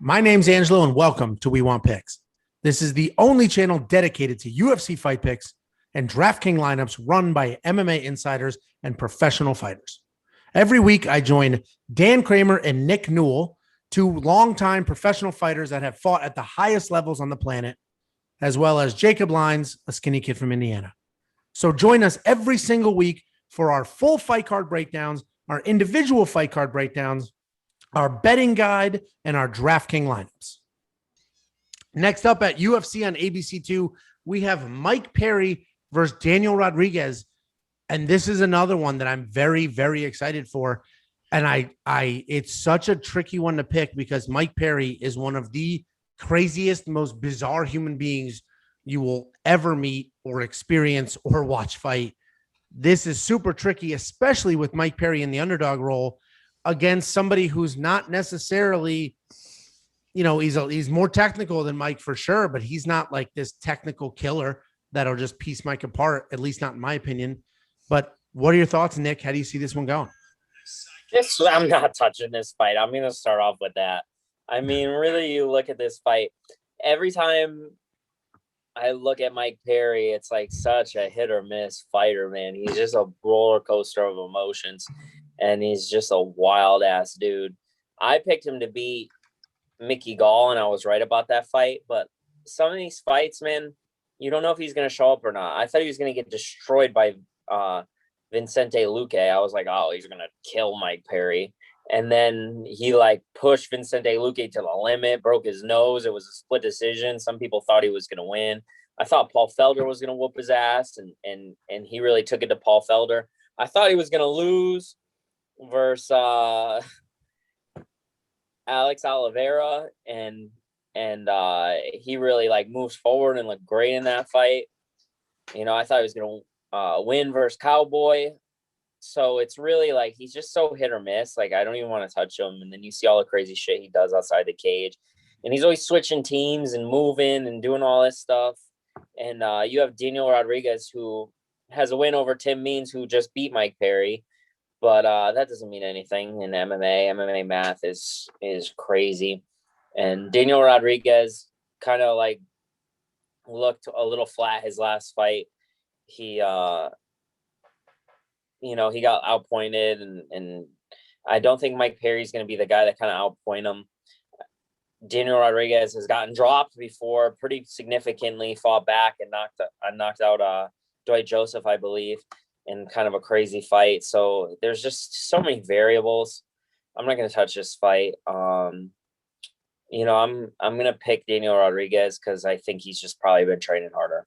My name's Angelo, and welcome to We Want Picks. This is the only channel dedicated to UFC fight picks and DraftKings lineups run by MMA insiders and professional fighters. Every week, I join Dan Kramer and Nick Newell, two longtime professional fighters that have fought at the highest levels on the planet, as well as Jacob Lyons, a skinny kid from Indiana. So join us every single week for our full fight card breakdowns, our individual fight card breakdowns, our betting guide, and our DraftKings lineups. Next up at UFC on ABC2, we have Mike Perry versus Daniel Rodriguez. And this is another one that I'm very, very excited for. And it's such a tricky one to pick because Mike Perry is one of the craziest, most bizarre human beings you will ever meet or experience or watch fight. This is super tricky, especially with Mike Perry in the underdog role against somebody who's not necessarily, he's more technical than Mike for sure, but he's not like this technical killer that'll just piece Mike apart, at least not in my opinion. But what are your thoughts, Nick? How do you see this one going? I'm not touching this fight. I'm going to start off with that. I mean, really, you look at this fight, every time I look at Mike Perry, it's like such a hit or miss fighter, man. He's just a roller coaster of emotions, and he's just a wild ass dude. I picked him to beat Mickey Gall, and I was right about that fight. But some of these fights, man, you don't know if he's going to show up or not. I thought he was going to get destroyed by Vicente Luque. I was like, oh, he's going to kill Mike Perry. And then he pushed Vicente Luque to the limit, broke his nose. It was a split decision. Some people thought he was going to win. I thought Paul Felder was going to whoop his ass, and he really took it to Paul Felder. I thought he was going to lose versus Alex Oliveira, and he really moves forward and looked great in that fight. I thought he was going to win versus Cowboy. So it's really he's just so hit or miss. I don't even want to touch him. And then you see all the crazy shit he does outside the cage. And he's always switching teams and moving and doing all this stuff. And you have Daniel Rodriguez, who has a win over Tim Means, who just beat Mike Perry. But that doesn't mean anything in MMA. MMA math is crazy. And Daniel Rodriguez kind of looked a little flat his last fight. He he got outpointed, and I don't think Mike Perry's going to be the guy that kind of outpoint him. Daniel Rodriguez has gotten dropped before pretty significantly, fought back and knocked out Dwight Joseph, I believe, in kind of a crazy fight. So there's just so many variables. I'm not going to touch this fight. I'm going to pick Daniel Rodriguez because I think he's just probably been training harder.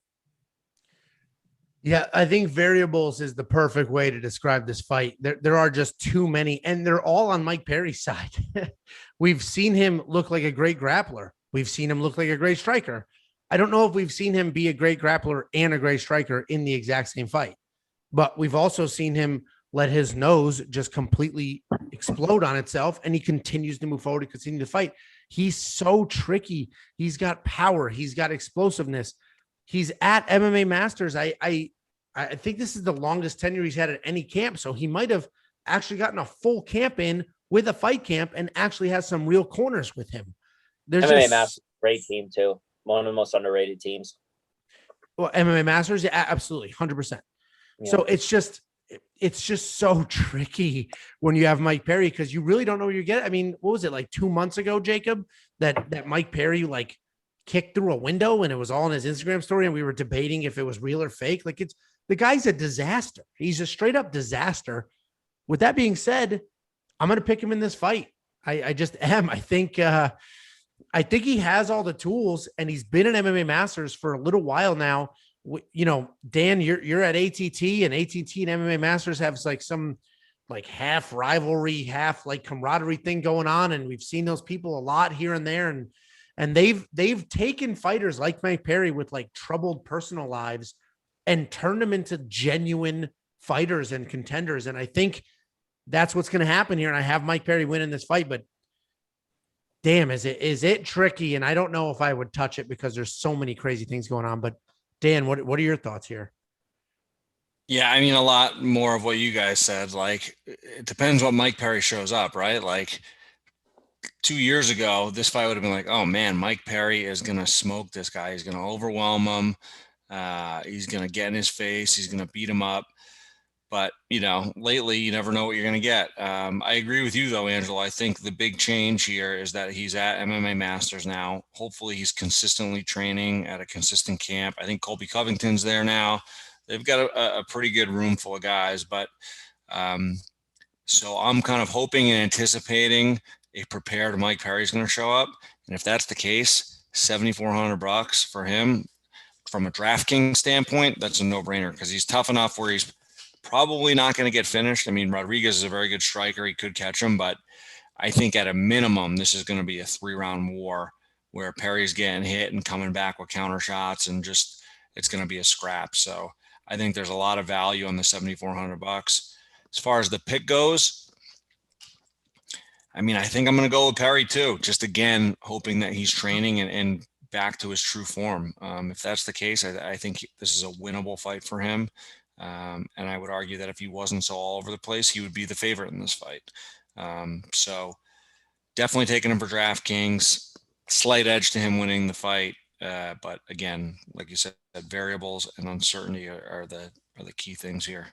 Yeah, I think variables is the perfect way to describe this fight. There are just too many, and they're all on Mike Perry's side. We've seen him look like a great grappler. We've seen him look like a great striker. I don't know if we've seen him be a great grappler and a great striker in the exact same fight, but we've also seen him let his nose just completely explode on itself, and he continues to move forward and continue to fight. He's so tricky. He's got power. He's got explosiveness. He's at MMA Masters. I think this is the longest tenure he's had at any camp. So he might have actually gotten a full camp in with a fight camp and actually has some real corners with him. There's MMA Masters, great team too. One of the most underrated teams. Well, MMA Masters, yeah, absolutely, 100%. Yeah. So it's just so tricky when you have Mike Perry because you really don't know where you get. I mean, what was it 2 months ago, Jacob, that Mike Perry kicked through a window and it was all in his Instagram story and we were debating if it was real or fake. The guy's a disaster. He's a straight up disaster. With that being said, I'm going to pick him in this fight. I just am. I think he has all the tools, and he's been in MMA Masters for a little while now. Dan, you're at ATT, and ATT and MMA Masters have some half rivalry, half camaraderie thing going on. And we've seen those people a lot here and there. And they've taken fighters like Mike Perry with troubled personal lives and turned them into genuine fighters and contenders. And I think that's what's going to happen here. And I have Mike Perry winning this fight, but damn, is it tricky? And I don't know if I would touch it because there's so many crazy things going on. But Dan, what are your thoughts here? Yeah, I mean, a lot more of what you guys said. It depends what Mike Perry shows up, right? 2 years ago, this fight would have been like, oh man, Mike Perry is going to smoke this guy. He's going to overwhelm him. He's going to get in his face. He's going to beat him up. But, lately you never know what you're going to get. I agree with you though, Angelo. I think the big change here is that he's at MMA Masters now. Hopefully he's consistently training at a consistent camp. I think Colby Covington's there now. They've got a pretty good room full of guys, but so I'm kind of hoping and anticipating a prepared Mike Perry is going to show up. And if that's the case, $7,400 for him from a DraftKings standpoint, that's a no-brainer because he's tough enough where he's probably not going to get finished. I mean, Rodriguez is a very good striker. He could catch him, but I think at a minimum, this is going to be a 3-round war where Perry's getting hit and coming back with counter shots and just, it's going to be a scrap. So I think there's a lot of value on the $7,400. As far as the pick goes, I mean, I think I'm going to go with Perry too. Just again, hoping that he's training and back to his true form. If that's the case, I think this is a winnable fight for him. And I would argue that if he wasn't so all over the place, he would be the favorite in this fight. So definitely taking him for DraftKings, slight edge to him winning the fight. But again, like you said, variables and uncertainty are the key things here.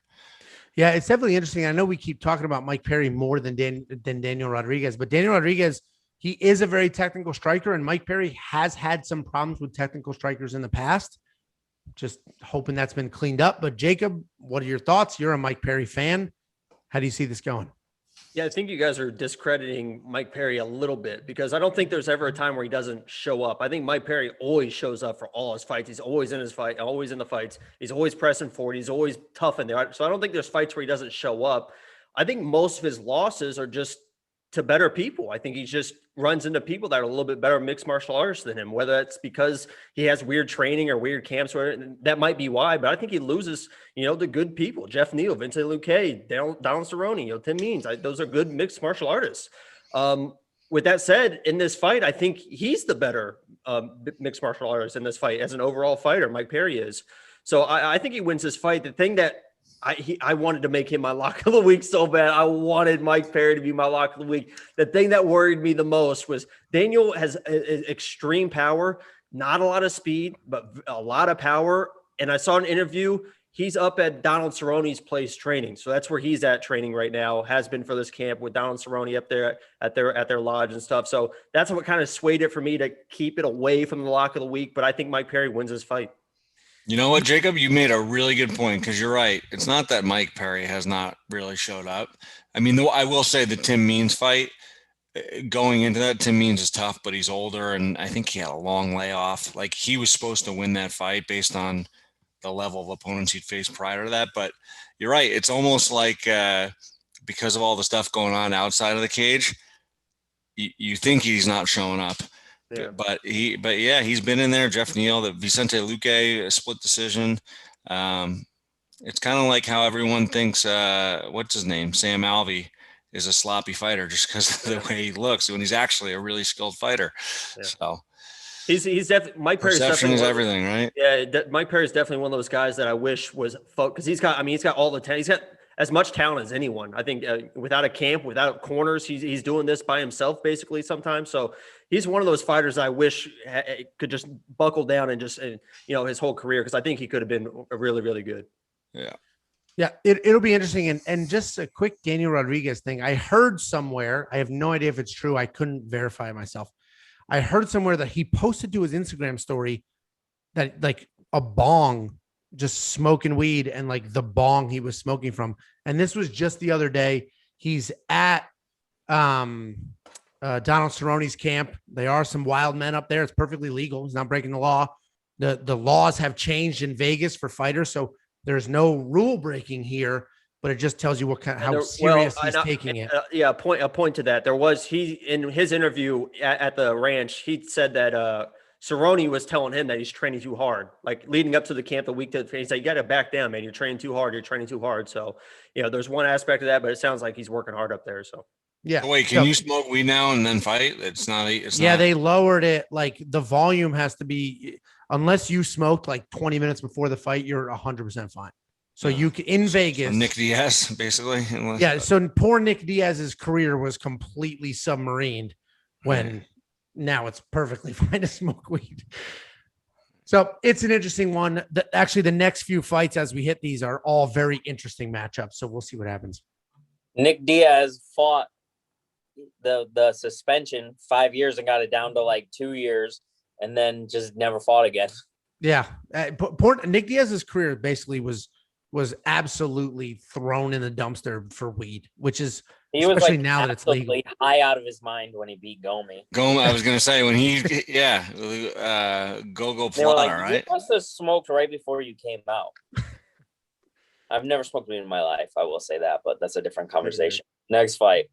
Yeah, it's definitely interesting. I know we keep talking about Mike Perry more than Daniel Rodriguez, but Daniel Rodriguez, he is a very technical striker, and Mike Perry has had some problems with technical strikers in the past. Just hoping that's been cleaned up. But Jacob, what are your thoughts? You're a Mike Perry fan. How do you see this going? Yeah, I think you guys are discrediting Mike Perry a little bit because I don't think there's ever a time where he doesn't show up. I think Mike Perry always shows up for all his fights. He's always in his fight, always in the fights. He's always pressing forward. He's always tough in there. So I don't think there's fights where he doesn't show up. I think most of his losses are just to better people. I think he just runs into people that are a little bit better mixed martial artists than him, whether it's because he has weird training or weird camps, or that might be why, but I think he loses, the good people, Jeff Newell, Vincent Luque, Donald Cerrone, Tim Means. Those are good mixed martial artists. With that said, in this fight, I think he's the better mixed martial artist in this fight as an overall fighter. Mike Perry is. So I think he wins this fight. The thing that I wanted to make him my lock of the week so bad. I wanted Mike Perry to be my lock of the week. The thing that worried me the most was Daniel has extreme power, not a lot of speed, but a lot of power. And I saw an interview. He's up at Donald Cerrone's place training. So that's where he's at training right now, has been for this camp with Donald Cerrone up there at their lodge and stuff. So that's what kind of swayed it for me to keep it away from the lock of the week. But I think Mike Perry wins this fight. You know what, Jacob? You made a really good point because you're right. It's not that Mike Perry has not really showed up. I mean, though I will say the Tim Means fight, going into that, Tim Means is tough, but he's older, and I think he had a long layoff. Like, he was supposed to win that fight based on the level of opponents he'd faced prior to that. But you're right. It's almost like because of all the stuff going on outside of the cage, you think he's not showing up. Yeah. But he's been in there. Jeff Newell, the Vicente Luque, a split decision. It's kind of like how everyone thinks, what's his name? Sam Alvey is a sloppy fighter just because of the way he looks when he's actually a really skilled fighter. Yeah. So he's definitely, Mike Perry's perception is everything, right? Yeah. Mike Perry is definitely one of those guys that I wish was because he's got all the talent. He's got as much talent as anyone. I think without a camp, without corners, he's doing this by himself basically sometimes. So he's one of those fighters I wish could just buckle down and just, his whole career, because I think he could have been really, really good. Yeah. Yeah, it'll be interesting. And just a quick Daniel Rodriguez thing. I heard somewhere, I have no idea if it's true. I couldn't verify it myself. I heard somewhere that he posted to his Instagram story that like a bong, just smoking weed, and like the bong he was smoking from. And this was just the other day. He's at Donald Cerrone's camp. There are some wild men up there. It's perfectly legal. He's not breaking the law. The laws have changed in Vegas for fighters, so there's no rule breaking here. But it just tells you how serious he's taking it. Yeah, a point to that. There was in his interview at the ranch, he said that Cerrone was telling him that he's training too hard, like leading up to the camp the week that he said, you got to back down, man. You're training too hard. You're training too hard. So, there's one aspect of that, but it sounds like he's working hard up there. So, yeah. So wait, can you smoke weed now and then fight? It's not. They lowered it. Like the volume has to be, unless you smoked like 20 minutes before the fight, you're 100% fine. So you can, in Vegas, Nick Diaz, basically. So poor Nick Diaz's career was completely submarined when now it's perfectly fine to smoke weed. So it's an interesting one. Actually, the next few fights as we hit these are all very interesting matchups. So we'll see what happens. Nick Diaz fought the suspension 5 years and got it down to like 2 years, and then just never fought again. Yeah. Nick Diaz's career basically was absolutely thrown in the dumpster for weed, which is he was especially like now that it's legal. High out of his mind when he beat Gomi. I was gonna say when he, go Plata, right? You must have smoked right before you came out. I've never smoked weed in my life. I will say that, but that's a different conversation. Next fight.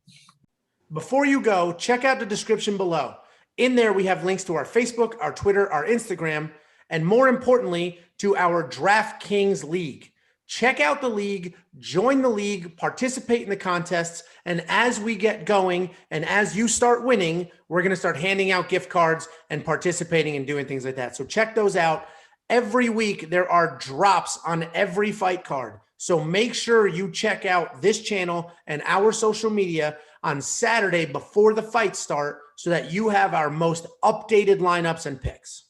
Before you go, check out the description below. In there, we have links to our Facebook, our Twitter, our Instagram, and more importantly, to our DraftKings League. Check out the league, join the league, participate in the contests, and as we get going and as you start winning, we're going to start handing out gift cards and participating and doing things like that. So check those out. Every week, there are drops on every fight card. So make sure you check out this channel and our social media on Saturday before the fights start so that you have our most updated lineups and picks.